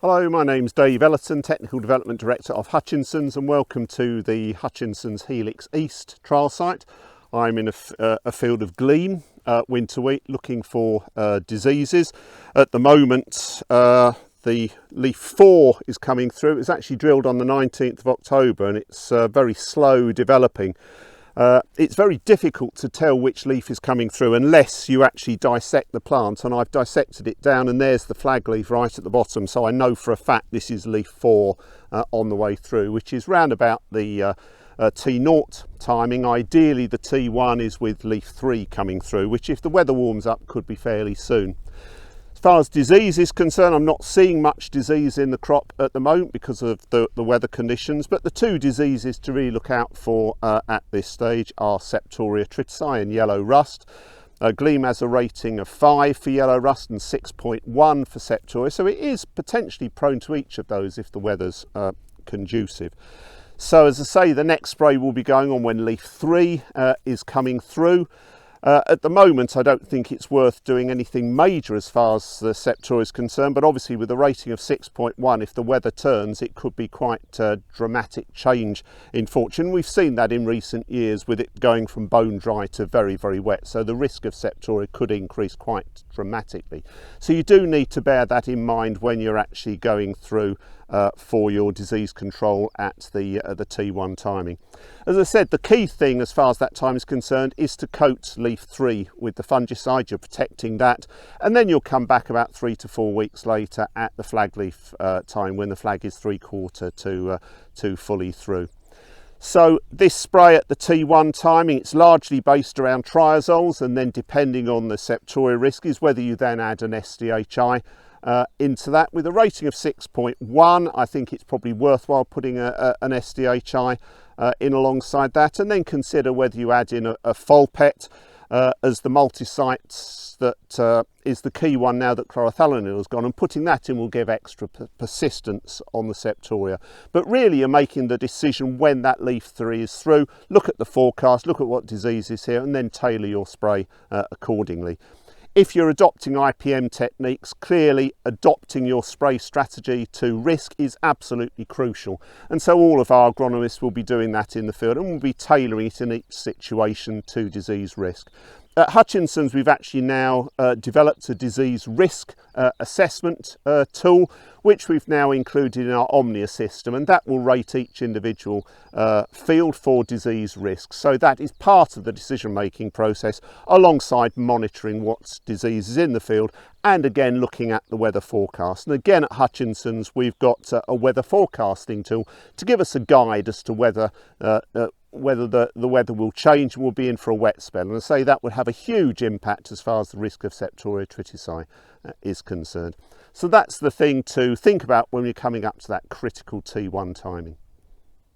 Hello, my name's Dave Ellerton, Technical Development Director of Hutchinson's, and welcome to the Hutchinson's Helix East trial site. I'm in a field of glean, winter wheat, looking for diseases. At the moment, the leaf 4 is coming through. It was actually drilled on the 19th of October and it's very slow developing. It's very difficult to tell which leaf is coming through unless you actually dissect the plant, and I've dissected it down and there's the flag leaf right at the bottom, so I know for a fact this is leaf 4 on the way through, which is round about the T0 timing. Ideally the T1 is with leaf 3 coming through, which if the weather warms up could be fairly soon. As far as disease is concerned, I'm not seeing much disease in the crop at the moment because of the weather conditions, but the two diseases to really look out for at this stage are Septoria tritici and yellow rust. Gleam has a rating of 5 for yellow rust and 6.1 for Septoria, so it is potentially prone to each of those if the weather's conducive. So as I say, the next spray will be going on when leaf 3 is coming through. At the moment, I don't think it's worth doing anything major as far as the Septoria is concerned, but obviously with a rating of 6.1, if the weather turns, it could be quite a dramatic change in fortune. We've seen that in recent years with it going from bone dry to very, very wet, so the risk of Septoria could increase quite dramatically. So you do need to bear that in mind when you're actually going through for your disease control at the T1 timing. As I said, the key thing as far as that time is concerned is to coat leaf 3 with the fungicide. You're protecting that, and then you'll come back about 3 to 4 weeks later at the flag leaf time when the flag is 3/4 to fully through. So this spray at the T1 timing, it's largely based around triazoles, and then depending on the Septoria risk is whether you then add an SDHI into that. With a rating of 6.1, I think it's probably worthwhile putting an SDHI in alongside that, and then consider whether you add in a Folpet as the multi-sites that is the key one now that chlorothalonil has gone, and putting that in will give extra persistence on the Septoria. But really you're making the decision when that leaf 3 is through. Look at the forecast, look at what disease is here, and then tailor your spray accordingly. If you're adopting IPM techniques, clearly adopting your spray strategy to risk is absolutely crucial. And so all of our agronomists will be doing that in the field, and we'll be tailoring it in each situation to disease risk. At Hutchinson's, we've actually now developed a disease risk assessment tool, which we've now included in our Omnia system, and that will rate each individual field for disease risk. So that is part of the decision-making process, alongside monitoring what disease is in the field, and again looking at the weather forecast. And again at Hutchinson's, we've got a weather forecasting tool to give us a guide as to whether the weather will change and we'll be in for a wet spell. And I say that would have a huge impact as far as the risk of Septoria tritici is concerned. So that's the thing to think about when you're coming up to that critical T1 timing.